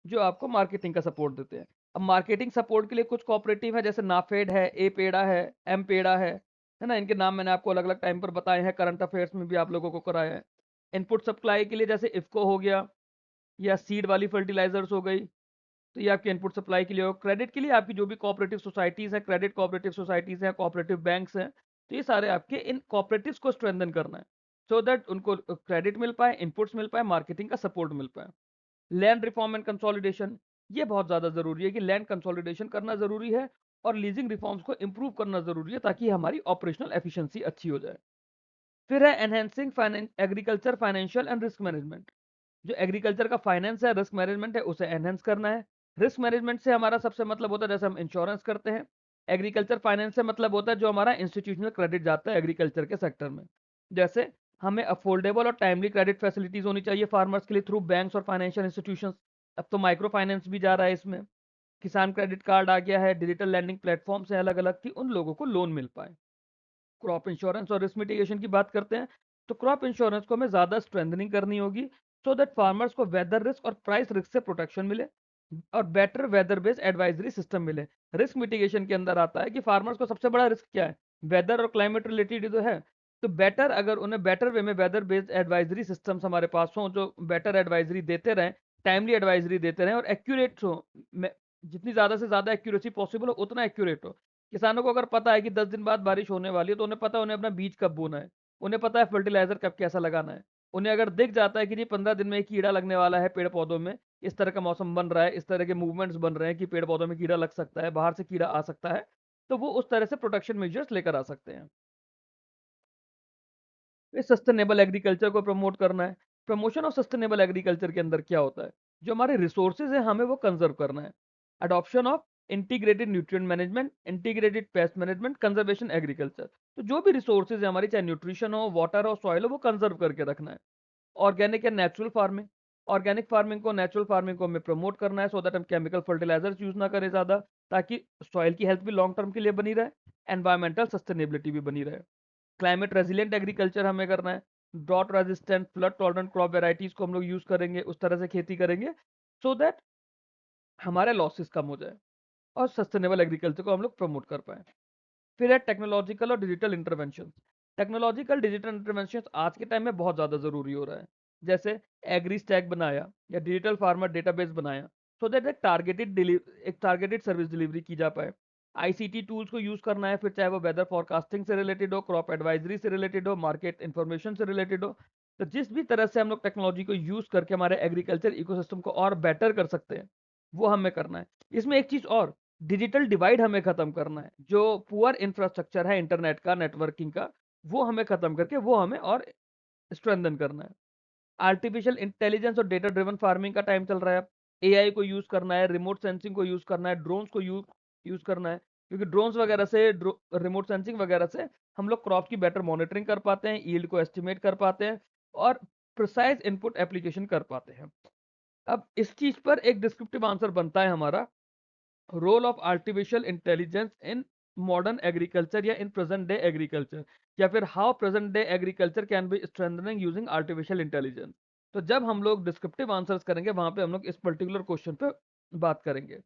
जो आपको मार्केटिंग का सपोर्ट देते हैं। अब मार्केटिंग सपोर्ट के लिए कुछ कोऑपरेटिव है, जैसे नाफेड है, ए पेड़ा है, एम पेड़ा है ना, इनके नाम मैंने आपको अलग अलग टाइम पर बताए हैं, करंट अफेयर्स में भी आप लोगों को कराया है। इनपुट सप्लाई के लिए जैसे इफ्को हो गया, या सीड वाली फर्टिलाइजर्स हो गई, तो ये आपके इनपुट सप्लाई के लिए हो। क्रेडिट के लिए आपकी जो भी कोऑपरेटिव सोसाइटीज हैं, क्रेडिट कोऑपरेटिव सोसाइटीज हैं, कोऑपरेटिव बैंक्स हैं, तो ये सारे आपके इन कोऑपरेटिव्स को स्ट्रेंथन करना है, सो दैट उनको क्रेडिट मिल पाए, इनपुट्स मिल पाए, मार्केटिंग का सपोर्ट मिल पाए। लैंड रिफॉर्म एंड कंसोलिडेशन, ये बहुत ज़्यादा ज़रूरी है कि लैंड कंसोलिडेशन करना ज़रूरी है और लीजिंग रिफॉर्म्स को इंप्रूव करना ज़रूरी है, ताकि हमारी ऑपरेशनल एफिशिएंसी अच्छी हो जाए। फिर है enhancing agriculture financial and risk management. जो एग्रीकल्चर का फाइनेंस है, रिस्क मैनेजमेंट है, उसे एनहेंस करना है। रिस्क मैनेजमेंट से हमारा सबसे मतलब होता है जैसे हम इंश्योरेंस करते हैं। एग्रीकल्चर फाइनेंस से मतलब होता है जो हमारा इंस्टीट्यूशनल क्रेडिट जाता है एग्रीकल्चर के सेक्टर में। जैसे हमें अफोर्डेबल और टाइमली क्रेडिट फैसिलिटीज होनी चाहिए फार्मर्स के लिए थ्रू बैंक्स और फाइनेंशियल इंस्टीट्यूशंस। अब तो माइक्रो फाइनेंस भी जा रहा है इसमें। किसान क्रेडिट कार्ड आ गया है, डिजिटल लैंडिंग प्लेटफॉर्म्स हैं अलग अलग, कि उन लोगों को लोन मिल पाए। क्रॉप इंश्योरेंस और रिस्क मिटिगेशन की बात करते हैं, तो क्रॉप इंश्योरेंस को हमें ज़्यादा स्ट्रेंथनिंग करनी होगी सो दैट फार्मर्स को वेदर रिस्क और प्राइस रिस्क से प्रोटेक्शन मिले और better weather based advisory system मिले। रिस्क मिटिगेशन के अंदर आता है कि फार्मर्स को सबसे बड़ा रिस्क क्या है, वेदर और क्लाइमेट रिलेटेड तो है। तो बेटर अगर उन्हें बेटर वे में वेदर बेस्ड एडवाइजरी सिस्टम्स हमारे पास हों जो बेटर एडवाइजरी देते रहें, टाइमली एडवाइजरी देते रहें और एक्यूरेट हो, जितनी ज़्यादा से ज़्यादा एक्यूरेसी पॉसिबल हो उतना एक्यूरेट हो। किसानों को अगर पता है कि 10 दिन बाद बारिश होने वाली है तो उन्हें पता है उन्हें अपना बीज कब बोना है, उन्हें पता है फर्टिलाइजर कब कैसा लगाना है। उन्हें अगर दिख जाता है कि जी 15 दिन में एक कीड़ा लगने वाला है पेड़ पौधों में, इस तरह का मौसम बन रहा है, इस तरह के मूवमेंट्स बन रहे हैं कि पेड़ पौधों में कीड़ा लग सकता है, बाहर से कीड़ा आ सकता है, तो वो उस तरह से प्रोटेक्शन मेजर्स लेकर आ सकते हैं। इस सस्टेनेबल एग्रीकल्चर को प्रमोट करना है। प्रमोशन ऑफ सस्टेनेबल एग्रीकल्चर के अंदर क्या होता है, जो हमारे रिसोर्सेज है हमें वो कंजर्व करना है। Adoption of integrated nutrient management, integrated pest management, conservation agriculture. तो जो भी रिसोर्सेज है हमारी, चाहे न्यूट्रिशन हो, वाटर हो, सॉइल हो, वो कंजर्व करके रखना है। Organic and natural farming, organic farming को, नेचुरल फार्मिंग को हमें प्रमोट करना है सो दैट हम केमिकल फर्टिलाइजर्स यूज ना करें ज़्यादा, ताकि सॉइल की हेल्थ भी लॉन्ग टर्म के लिए बनी रहे, एनवायरमेंटल सस्टेनेबिलिटी भी बनी रहे। क्लाइमेट रेजिलिएंट एग्रीकल्चर हमें करना है। Drought resistant, flood tolerant crop varieties को हम लोग यूज करेंगे, उस तरह से खेती करेंगे सो दैट हमारे लॉसेस कम हो जाए और सस्टेनेबल एग्रीकल्चर को हम लोग प्रमोट कर पाए। फिर है टेक्नोलॉजिकल और digital intervention. Technological digital intervention आज के टाइम में बहुत ज़्यादा ज़रूरी हो रहा है। जैसे एग्री स्टैक बनाया या डिजिटल फार्मर डेटाबेस बनाया सो दैट एक टारगेटेड सर्विस डिलीवरी की जा पाए। आईसीटी टूल्स को यूज़ करना है, फिर चाहे वो वेदर फोरकास्टिंग से रिलेटेड हो, क्रॉप एडवाइजरी से रिलेटेड हो, मार्केट इन्फॉर्मेशन से रिलेटेड हो। तो जिस भी तरह से हम लोग टेक्नोलॉजी को यूज़ करके हमारे एग्रीकल्चर इकोसिस्टम को और बेटर कर सकते हैं, वो हमें करना है। इसमें एक चीज़ और, डिजिटल डिवाइड हमें खत्म करना है। जो पुअर इंफ्रास्ट्रक्चर है इंटरनेट का, नेटवर्किंग का, वो हमें खत्म करके वो हमें और स्ट्रेंथन करना है। आर्टिफिशियल इंटेलिजेंस और डेटा ड्रिवन फार्मिंग का टाइम चल रहा है। एआई को यूज करना है, रिमोट सेंसिंग को यूज करना है, ड्रोन्स को यूज यूज करना है, क्योंकि ड्रोन्स वगैरह से, रिमोट सेंसिंग वगैरह से हम लोग क्रॉप की बेटर मॉनिटरिंग कर पाते हैं, यील्ड को एस्टिमेट कर पाते हैं और प्रिसाइज इनपुट एप्लीकेशन कर पाते हैं। अब इस चीज पर एक डिस्क्रिप्टिव आंसर बनता है हमारा, role of artificial intelligence in modern agriculture या इन प्रेजेंट डे एग्रीकल्चर, या फिर how present day agriculture can be strengthening using artificial intelligence. तो जब हम लोग डिस्क्रिप्टिव आंसर्स करेंगे वहां पे हम लोग इस पर्टिकुलर क्वेश्चन पे बात करेंगे।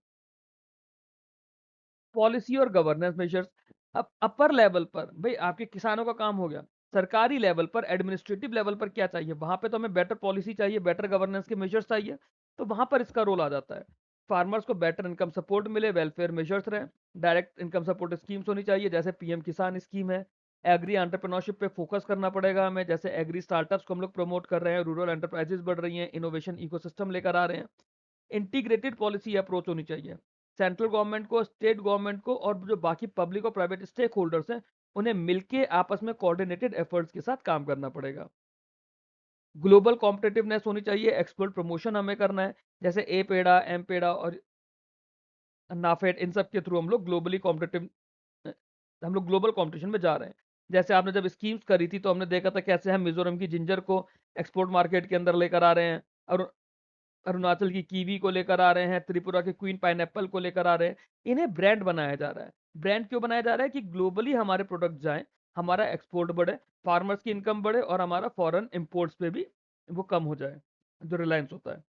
पॉलिसी और गवर्नेंस मेजर्स। अब अपर लेवल पर भाई आपके किसानों का काम हो गया, सरकारी लेवल पर, एडमिनिस्ट्रेटिव लेवल पर क्या चाहिए, वहां पे तो हमें बेटर पॉलिसी चाहिए, बेटर गवर्नेंस के मेजर्स चाहिए। तो वहां पर इसका रोल आ जाता है। फार्मर्स को बेटर इनकम सपोर्ट मिले, वेलफेयर मेजर्स रहे, डायरेक्ट इनकम सपोर्ट स्कीम्स होनी चाहिए जैसे पीएम किसान स्कीम है। एग्री एंटरप्रेन्योरशिप पे फोकस करना पड़ेगा हमें, जैसे एग्री स्टार्टअप्स को हम लोग प्रमोट कर रहे हैं, रूरल एंटरप्राइजेस बढ़ रही हैं, इनोवेशन इकोसिस्टम लेकर आ रहे हैं। इंटीग्रेटेड पॉलिसी अप्रोच होनी चाहिए। सेंट्रल गवर्नमेंट को, स्टेट गवर्नमेंट को और जो बाकी पब्लिक और प्राइवेट स्टेक होल्डर्स हैं उन्हें मिलके आपस में कोऑर्डिनेटेड एफर्ट्स के साथ काम करना पड़ेगा। ग्लोबल कॉम्पिटिटिवनेस होनी चाहिए, एक्सपोर्ट प्रमोशन हमें करना है, जैसे ए पेड़ा, एम पेड़ा और नाफेड, इन सब के थ्रू हम लोग ग्लोबल कंपटीशन में जा रहे हैं। जैसे आपने जब स्कीम्स करी थी तो हमने देखा था कैसे हम मिजोरम की जिंजर को एक्सपोर्ट मार्केट के अंदर लेकर आ रहे हैं, और अरुणाचल की कीवी को लेकर आ रहे हैं, त्रिपुरा के क्वीन पाइनएप्पल को लेकर आ रहे हैं। इन्हें ब्रांड बनाया जा रहा है। ब्रांड क्यों बनाया जा रहा है कि ग्लोबली हमारे प्रोडक्ट जाएं, हमारा एक्सपोर्ट बढ़े, फार्मर्स की इनकम बढ़े और हमारा फॉरेन इंपोर्ट्स पे भी वो कम हो जाए, जो रिलायंस होता है।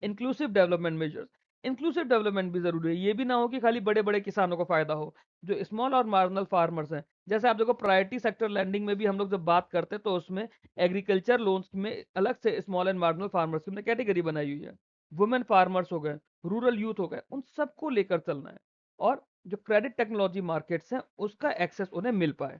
Inclusive development measures, inclusive development भी जरूरी है। ये भी ना हो कि खाली बड़े बड़े किसानों को फायदा हो, जो स्मॉल और मार्जिनल फार्मर्स हैं। जैसे आप देखो प्रायोरिटी सेक्टर लैंडिंग में भी हम लोग जब बात करते हैं तो उसमें एग्रीकल्चर लोन्स में अलग से स्मॉल एंड मार्जिनल फार्मर्स की हमने कैटेगरी बनाई हुई है। वुमेन फार्मर्स हो गए, रूरल यूथ हो गए, उन सबको लेकर चलना है और जो क्रेडिट टेक्नोलॉजी मार्केट्स हैं उसका एक्सेस उन्हें मिल पाए।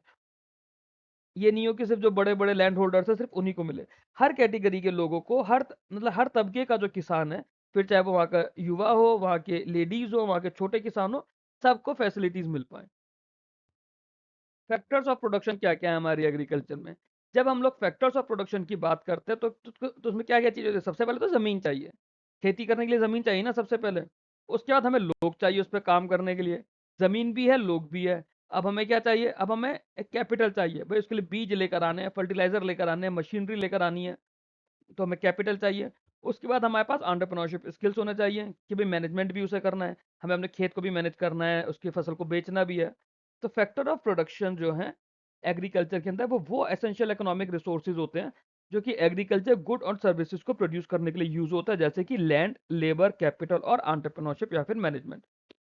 ये नहीं हो कि सिर्फ जो बड़े बड़े लैंड होल्डर्स है सिर्फ उन्हीं को मिले। हर कैटेगरी के लोगों को, मतलब हर तबके का जो किसान है, फिर चाहे वो वहाँ का युवा हो, वहाँ के लेडीज हो, वहाँ के छोटे किसान हो, सबको फैसिलिटीज मिल पाए। फैक्टर्स ऑफ प्रोडक्शन क्या क्या है हमारी एग्रीकल्चर में। जब हम लोग फैक्टर्स ऑफ प्रोडक्शन की बात करते हैं तो उसमें क्या क्या चीज़ होती है, सबसे पहले तो ज़मीन चाहिए। खेती करने के लिए जमीन चाहिए ना सबसे पहले, उसके बाद हमें लोग चाहिए उस पर काम करने के लिए। जमीन भी है, लोग भी है। अब हमें क्या चाहिए? अब हमें एक कैपिटल चाहिए भाई, उसके लिए बीज लेकर आने हैं, फर्टिलाइजर लेकर आने हैं, मशीनरी लेकर आनी है, तो हमें कैपिटल चाहिए। उसके बाद हमारे पास एंटरप्रेन्योरशिप स्किल्स होने चाहिए कि भाई मैनेजमेंट भी उसे करना है, हमें अपने खेत को भी मैनेज करना है, उसकी फसल को बेचना भी है। तो फैक्टर ऑफ प्रोडक्शन जो है एग्रीकल्चर के अंदर, वो एसेंशियल इकोनॉमिक रिसोर्सेज होते हैं जो कि एग्रीकल्चर गुड और सर्विसेज को प्रोड्यूस करने के लिए यूज होता है, जैसे कि लैंड, लेबर, कैपिटल और एंटरप्रेन्योरशिप या फिर मैनेजमेंट।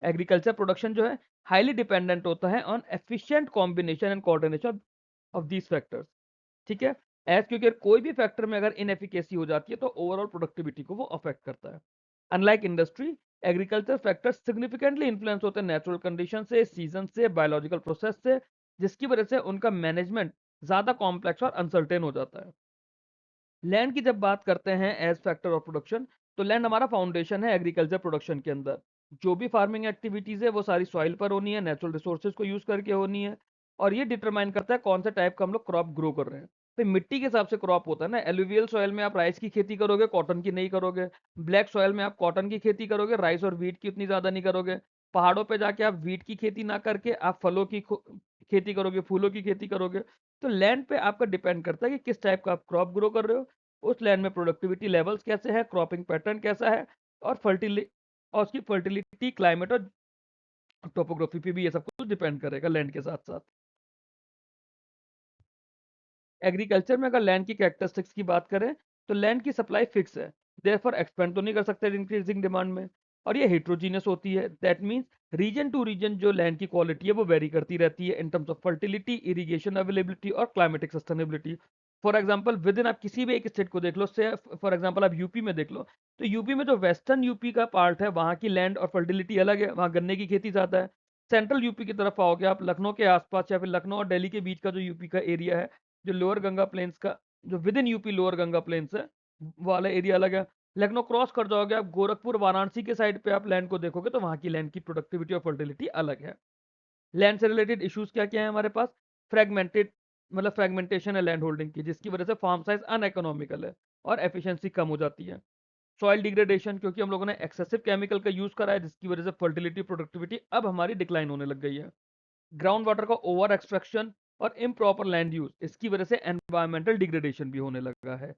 एग्रीकल्चर प्रोडक्शन जो है हाईली डिपेंडेंट होता है on efficient combination and coordination of these factors. ठीक है। एज क्योंकि कोई भी फैक्टर में अगर इनएफिकेसी हो जाती है तो ओवरऑल प्रोडक्टिविटी को वो अफेक्ट करता है। Unlike industry, agriculture factors significantly influence होते हैं नेचुरल कंडीशन से, सीजन से, बायोलॉजिकल प्रोसेस से, जिसकी वजह से उनका मैनेजमेंट ज्यादा कॉम्प्लेक्स और अनसर्टेन हो जाता है। लैंड की जब बात करते हैं एज फैक्टर ऑफ प्रोडक्शन, तो लैंड हमारा फाउंडेशन है एग्रीकल्चर प्रोडक्शन के अंदर। जो भी फार्मिंग एक्टिविटीज है वो सारी सॉइल पर होनी है, नेचुरल रिसोर्सेज को यूज करके होनी है, और ये डिटरमाइन करता है कौन सा टाइप का हम लोग क्रॉप ग्रो कर रहे हैं। तो मिट्टी के हिसाब से क्रॉप होता है ना, एलुवियल सॉइल में आप राइस की खेती करोगे, कॉटन की नहीं करोगे। ब्लैक सॉइल में आप कॉटन की खेती करोगे, राइस और वीट की उतनी ज्यादा नहीं करोगे। पहाड़ों पे जाके आप वीट की खेती ना करके आप फलों की खेती करोगे, फूलों की खेती करोगे। तो लैंड पे आपका डिपेंड करता है कि किस टाइप का आप क्रॉप ग्रो कर रहे हो, उस लैंड में प्रोडक्टिविटी लेवल्स कैसे हैं, क्रॉपिंग पैटर्न कैसा है, और फर्टिलिटी, और उसकी फर्टिलिटी, क्लाइमेट और टोपोग्राफी पे भी ये सब कुछ डिपेंड करेगा लैंड के साथ साथ। एग्रीकल्चर में अगर लैंड की कैरेक्टरिस्टिक्स की बात करें, तो लैंड की सप्लाई फिक्स है, देयरफॉर एक्सपेंड तो नहीं कर सकते इंक्रीजिंग डिमांड में। और ये हेट्रोजीनियस होती है, that means region to region जो लैंड की क्वालिटी है वो वेरी करती रहती है in terms of fertility, irrigation availability और climatic sustainability. For example within आप किसी भी एक स्टेट को देख लो, से फॉर एग्जाम्पल आप यूपी में देख लो, तो यूपी में जो वेस्टर्न यूपी का पार्ट है वहाँ की लैंड और फर्टिलिटी अलग है, वहाँ गन्ने की खेती ज्यादा है। सेंट्रल यूपी की तरफ आओगे आप, लखनऊ के आसपास या फिर लखनऊ और दिल्ली के बीच का जो यूपी का एरिया है, जो लोअर गंगा प्लेन्स का, जो within UP lower Ganga plains है, वाला एरिया अलग है। लखनऊ क्रॉस कर जाओगे आप, गोरखपुर, वाराणसी के साइड पे आप लैंड को देखोगे तो वहां की लैंड की प्रोडक्टिविटी और फर्टिलिटी अलग है। लैंड से रिलेटेड इश्यूज क्या क्या है हमारे पास? फ्रेगमेंटेड, मतलब फ्रेगमेंटेशन है लैंड होल्डिंग की, जिसकी वजह से फार्म साइज अनइकोनॉमिकल है और एफिशिएंसी कम हो जाती है। सॉइल डिग्रेडेशन, क्योंकि हम लोगों ने एक्सेसिव केमिकल का यूज करा है, जिसकी वजह से फर्टिलिटी, प्रोडक्टिविटी अब हमारी डिक्लाइन होने लग गई है। ग्राउंड वाटर का ओवर एक्सट्रैक्शन और इम्प्रॉपर लैंड यूज, इसकी वजह से एनवायरमेंटल डिग्रेडेशन भी होने लगा है।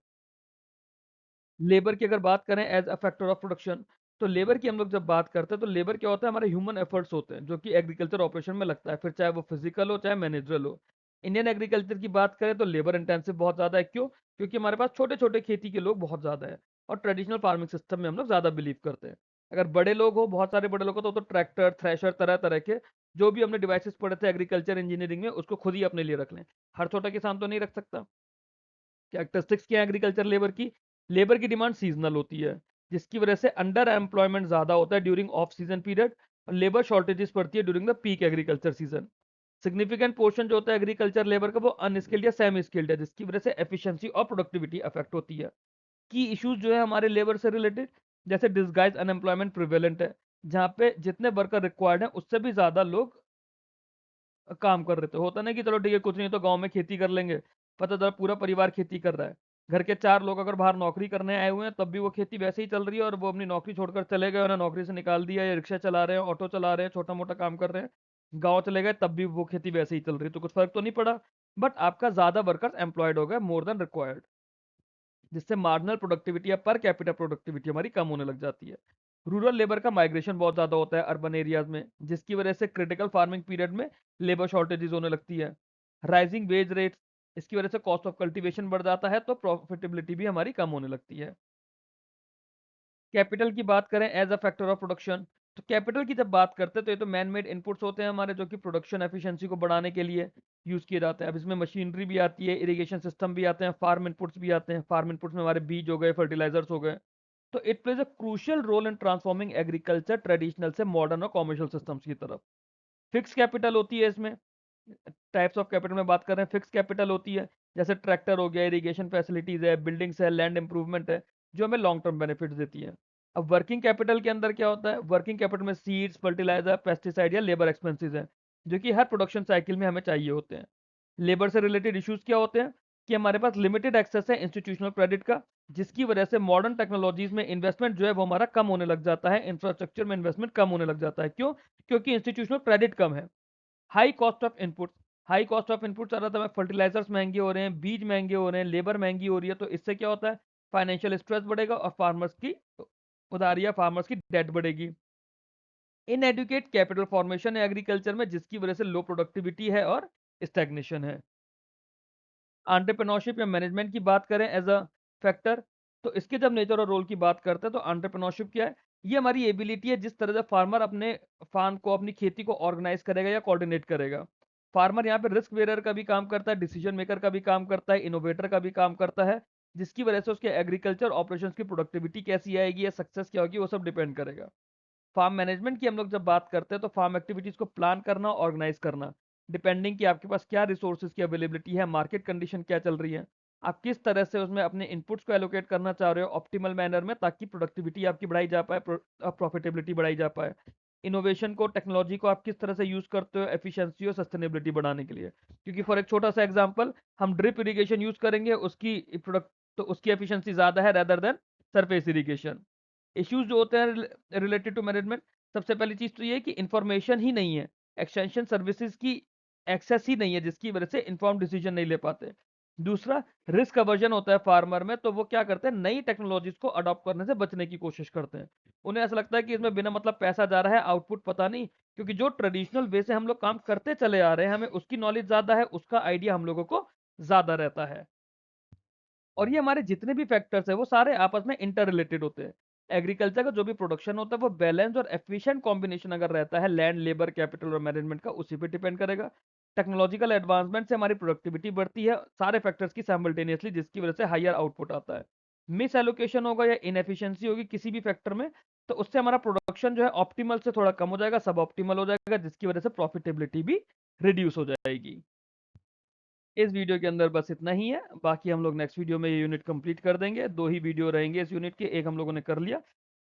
लेबर की अगर बात करें as a factor of production, तो लेबर की हम लोग जब बात करते हैं तो लेबर क्या होता है? हमारे ह्यूमन एफर्ट्स होते हैं जो कि एग्रीकल्चर ऑपरेशन में लगता है, फिर चाहे वो फिजिकल हो चाहे मैनेजरल हो। इंडियन एग्रीकल्चर की बात करें तो लेबर इंटेंसिव बहुत ज़्यादा है। क्यों? क्योंकि हमारे पास छोटे छोटे खेती के लोग बहुत ज़्यादा है, और ट्रेडिशनल फार्मिंग सिस्टम में हम लोग ज़्यादा बिलीव करते हैं। अगर बड़े लोग हो, बहुत सारे बड़े लोग हो, तो ट्रैक्टर, थ्रेशर, तरह तरह के जो भी हमने डिवाइसेस पढ़े थे एग्रीकल्चर इंजीनियरिंग में, उसको खुद ही अपने लिए रख लें। हर छोटा किसान तो नहीं रख सकता। कैरेक्टरिस्टिक्स क्या है एग्रीकल्चर लेबर की? लेबर की डिमांड सीजनल होती है, जिसकी वजह से अंडर एम्प्लॉयमेंट ज्यादा होता है ड्यूरिंग ऑफ सीजन पीरियड, और लेबर शॉर्टेजेस पड़ती है during the peak agriculture season. Significant portion जो होता है एग्रीकल्चर लेबर का वो अनस्किल्ड या सेमी स्किल्ड है, जिसकी वजह से एफिशिएंसी और प्रोडक्टिविटी अफेक्ट होती है। की इश्यूज जो है हमारे लेबर से रिलेटेड, जैसे डिसगाइज अनएम्प्लॉयमेंट प्रिवेलेंट है, जहाँ पे जितने वर्कर रिक्वायर्ड है उससे भी ज्यादा लोग काम कर रहे थे। होता ना कि चलो ठीक है कुछ नहीं तो गांव में खेती कर लेंगे, पता चला पूरा परिवार खेती कर रहा है। घर के 4 लोग अगर बाहर नौकरी करने आए हुए हैं तब भी वो खेती वैसे ही चल रही है, और वो अपनी नौकरी छोड़कर चले गए, उन्हें नौकरी से निकाल दिया, या रिक्शा चला रहे हैं, ऑटो चला रहे हैं, छोटा मोटा काम कर रहे हैं, गाँव चले गए तब भी वो खेती वैसे ही चल रही है, तो कुछ फर्क तो नहीं पड़ा। बट आपका ज्यादा वर्कर्स एम्प्लॉयड हो गए मोर देन रिक्वायर्ड, जिससे मार्जिनल प्रोडक्टिविटी या पर कैपिटा प्रोडक्टिविटी हमारी कम होने लग जाती है। रूरल लेबर का माइग्रेशन बहुत ज़्यादा होता है अर्बन एरियाज में, जिसकी वजह से क्रिटिकल फार्मिंग पीरियड में लेबर शॉर्टेजेस होने लगती है। राइजिंग वेज रेट्स, इसकी वजह से कॉस्ट ऑफ कल्टीवेशन बढ़ जाता है, तो प्रॉफिटेबिलिटी भी हमारी कम होने लगती है। कैपिटल की बात करें as a factor of production, तो कैपिटल की जब बात करते हैं तो ये तो मैन मेड इनपुट्स होते हैं हमारे, जो कि प्रोडक्शन एफिशिएंसी को बढ़ाने के लिए यूज किए जाते हैं। अब इसमें मशीनरी भी आती है, इरिगेशन सिस्टम भी आते हैं, फार्म इनपुट्स भी आते हैं। फार्म इनपुट्स में हमारे बीज हो गए, फर्टिलाइजर्स हो गए। तो it plays a crucial role in transforming agriculture traditional से मॉडर्न और कॉमर्शियल सिस्टम्स की तरफ। फिक्स कैपिटल होती है इसमें, टाइप्स ऑफ कैपिटल में बात कर रहे हैं, फिक्स कैपिटल होती है, जैसे ट्रैक्टर हो गया, इरिगेशन फैसिलिटीज है, बिल्डिंग्स है, लैंड इंप्रूवमेंट है, जो हमें लॉन्ग टर्म बेनिफिट्स देती है। अब वर्किंग कैपिटल के अंदर क्या होता है? वर्किंग कैपिटल में सीड्स, फर्टिलाइजर, पेस्टिसाइड या लेबर एक्सपेंसेस हैं, जो कि हर प्रोडक्शन साइकिल में हमें चाहिए होते हैं। लेबर से रिलेटेड इश्यूज क्या होते हैं? कि हमारे पास लिमिटेड एक्सेस है इंस्टीट्यूशनल क्रेडिट का, जिसकी वजह से मॉडर्न टेक्नोलॉजीज में इन्वेस्टमेंट जो है वो हमारा कम होने लग जाता है, इंफ्रास्ट्रक्चर में इन्वेस्टमेंट कम होने लग जाता है। क्यों? क्योंकि इंस्टीट्यूशनल क्रेडिट कम है। High cost of input, high cost of input आ रहा था, फर्टिलाइजर्स महंगे हो रहे हैं, बीज महंगे हो रहे हैं, लेबर महंगी हो रही है, तो इससे क्या होता है, फाइनेंशियल स्ट्रेस बढ़ेगा और फार्मर्स की उधारी या फार्मर्स की डेट बढ़ेगी। इनएडुकेट कैपिटल फॉर्मेशन है एग्रीकल्चर में, जिसकी वजह से लो प्रोडक्टिविटी है और स्टैग्नेशन है। एंटरप्रेन्योरशिप या मैनेजमेंट की बात करें एज अ फैक्टर, तो इसके जब नेचर और रोल की बात करते हैं तो एंटरप्रेन्योरशिप क्या है, ये हमारी एबिलिटी है जिस तरह से फार्मर अपने फार्म को, अपनी खेती को ऑर्गेनाइज करेगा या कोऑर्डिनेट करेगा। फार्मर यहाँ पे रिस्क बेरर का भी काम करता है, डिसीजन मेकर का भी काम करता है, इनोवेटर का भी काम करता है, जिसकी वजह से उसके एग्रीकल्चर ऑपरेशंस की प्रोडक्टिविटी कैसी आएगी या सक्सेस क्या होगी वो सब डिपेंड करेगा। फार्म मैनेजमेंट की हम लोग जब बात करते हैं तो फार्म एक्टिविटीज को प्लान करना, ऑर्गेनाइज करना, डिपेंडिंग कि आपके पास क्या रिसोर्सेज की अवेलेबिलिटी है, मार्केट कंडीशन क्या चल रही है, आप किस तरह से उसमें अपने इनपुट्स को एलोकेट करना चाह रहे हो ऑप्टिमल मैनर में, ताकि प्रोडक्टिविटी आपकी बढ़ाई जा पाए, प्रॉफिटेबिलिटी बढ़ाई जा पाए। इनोवेशन को, टेक्नोलॉजी को आप किस तरह से यूज करते हो एफिशिएंसी और सस्टेनेबिलिटी बढ़ाने के लिए। क्योंकि फॉर एक छोटा सा एग्जांपल, हम ड्रिप इरिगेशन यूज करेंगे, उसकी प्रोडक्ट तो उसकी एफिशिएंसी ज्यादा है rather than surface irrigation. Issues जो होते हैं रिलेटेड टू मैनेजमेंट, सबसे पहली चीज तो ये है कि इंफॉर्मेशन ही नहीं है, एक्सटेंशन सर्विसेज की एक्सेस ही नहीं है, जिसकी वजह से इन्फॉर्म डिसीजन नहीं ले पाते। दूसरा, रिस्क अवर्जन होता है फार्मर में, तो वो क्या करते हैं, नई टेक्नोलॉजीज को अडॉप्ट करने से बचने की कोशिश करते हैं। उन्हें ऐसा लगता है कि इसमें बिना मतलब पैसा जा रहा है, आउटपुट पता नहीं। क्योंकि जो ट्रेडिशनल वे से हम लोग काम करते चले आ रहे हैं, हमें उसकी नॉलेज ज्यादा है, उसका आइडिया हम लोगों को ज्यादा रहता है। और ये हमारे जितने भी फैक्टर्स हैं वो सारे आपस में इंटर रिलेटेड होते हैं। एग्रीकल्चर का जो भी प्रोडक्शन होता है वो बैलेंस और एफिशिएंट कॉम्बिनेशन अगर रहता है लैंड, लेबर, कैपिटल और मैनेजमेंट का, उसी पे डिपेंड करेगा। टेक्नोलॉजिकल एडवांसमेंट से हमारी प्रोडक्टिविटी बढ़ती है सारे फैक्टर्स की साइमल्टेनियसली, जिसकी वजह से हायर आउटपुट आता है। मिस एलोकेशन होगा या इनएफिशिएंसी होगी किसी भी फैक्टर में, तो उससे हमारा प्रोडक्शन जो है ऑप्टिमल से थोड़ा कम हो जाएगा, सब ऑप्टिमल हो जाएगा, जिसकी वजह से प्रॉफिटेबिलिटी भी रिड्यूस हो जाएगी। इस वीडियो के अंदर बस इतना ही है, बाकी हम लोग नेक्स्ट वीडियो में ये यूनिट कंप्लीट कर देंगे। 2 ही वीडियो रहेंगे इस यूनिट के, एक हम लोगों ने कर लिया,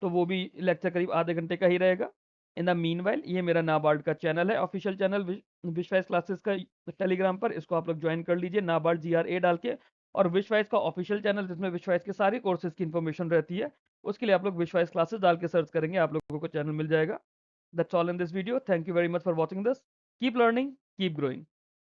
तो वो भी लेक्चर करीब आधे घंटे का ही रहेगा। इन द मीनवाइल ये मेरा नाबार्ड का चैनल है, ऑफिशियल चैनल विश्वास क्लासेस का टेलीग्राम पर, इसको आप लोग ज्वाइन कर लीजिए नाबार्ड GRA डाल के। और विश्वास का ऑफिशियल चैनल जिसमें विश्वास के सारे कोर्सेज की इन्फॉर्मेशन रहती है, उसके लिए आप लोग विश्वास क्लासेस डाल के सर्च करेंगे, आप लोगों को चैनल मिल जाएगा। That's all in this video, thank you very much for watching this, keep learning, keep growing.